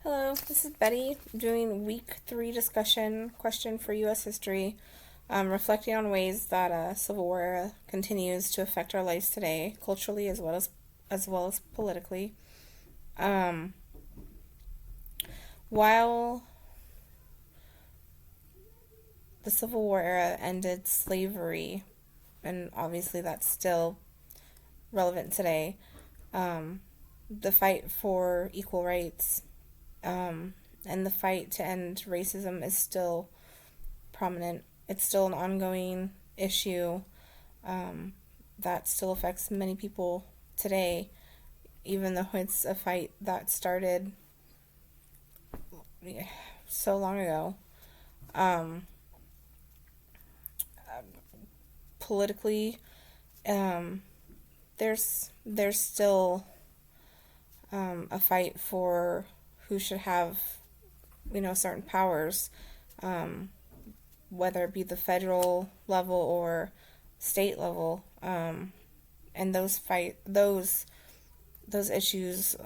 Hello, this is Betty doing week 3 discussion question for U.S. history, reflecting on ways that Civil War era continues to affect our lives today, culturally as well as politically. Um, while the Civil War era ended slavery, and obviously that's still relevant today, um, the fight for equal rights and the fight to end racism is still prominent. It's still an ongoing issue that still affects many people today, even though it's a fight that started so long ago. Um, Politically, um, there's still a fight for who should have certain powers, um, whether it be the federal level or state level, and those issues,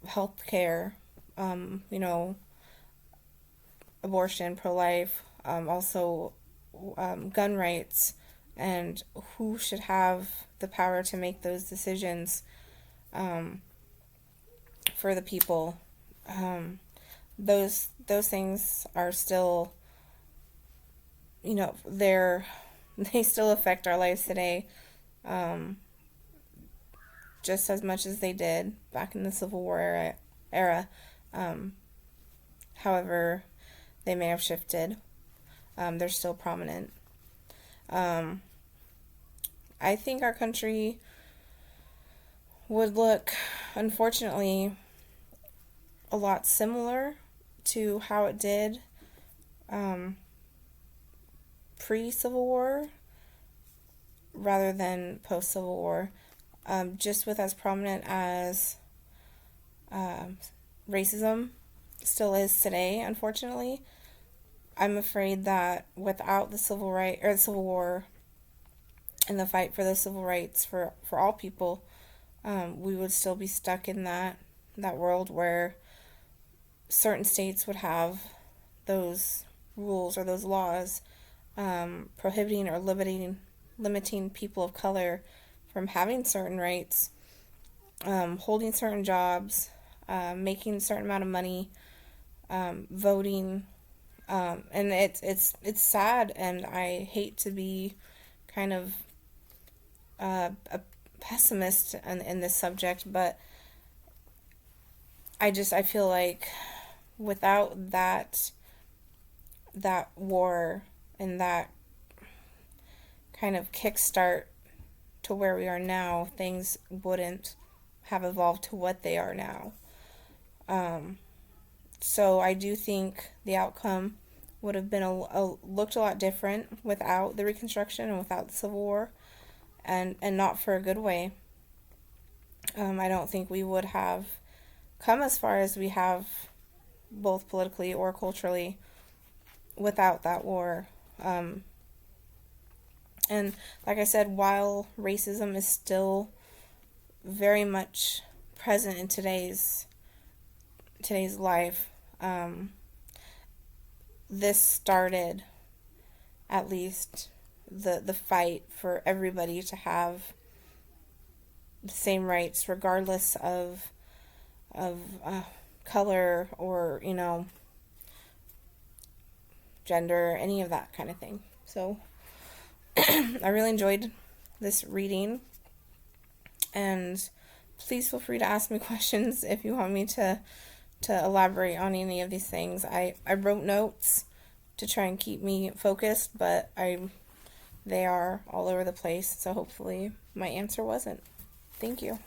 healthcare, um, you know, abortion, pro life, also gun rights, and who should have the power to make those decisions um, for the people. Um, those things are still, they're they still affect our lives today, um, just as much as they did back in the Civil War era. Um, However, they may have shifted. They're still prominent. Um, I think our country would look, unfortunately, a lot similar to how it did um, pre-Civil War rather than post-Civil War, just with as prominent as um, racism still is today, unfortunately. I'm afraid that without the Civil War and the fight for the civil rights for all people, we would still be stuck in that world where certain states would have those rules or those laws prohibiting or limiting people of color from having certain rights, holding certain jobs, making a certain amount of money, voting, and it's sad, and I hate to be kind of a pessimist in this subject, but I feel like without that war and that kind of kickstart to where we are now, things wouldn't have evolved to what they are now. So I do think the outcome would have been looked a lot different without the Reconstruction and without the Civil War, and not for a good way. I don't think we would have come as far as we have, both politically or culturally, without that war. And like I said, while racism is still very much present in today's life, this started, at least, the fight for everybody to have the same rights, regardless of color or gender, any of that kind of thing. So I really enjoyed this reading, and please feel free to ask me questions if you want me to elaborate on any of these things. I wrote notes to try and keep me focused, but they are all over the place, so hopefully my answer wasn't. Thank you.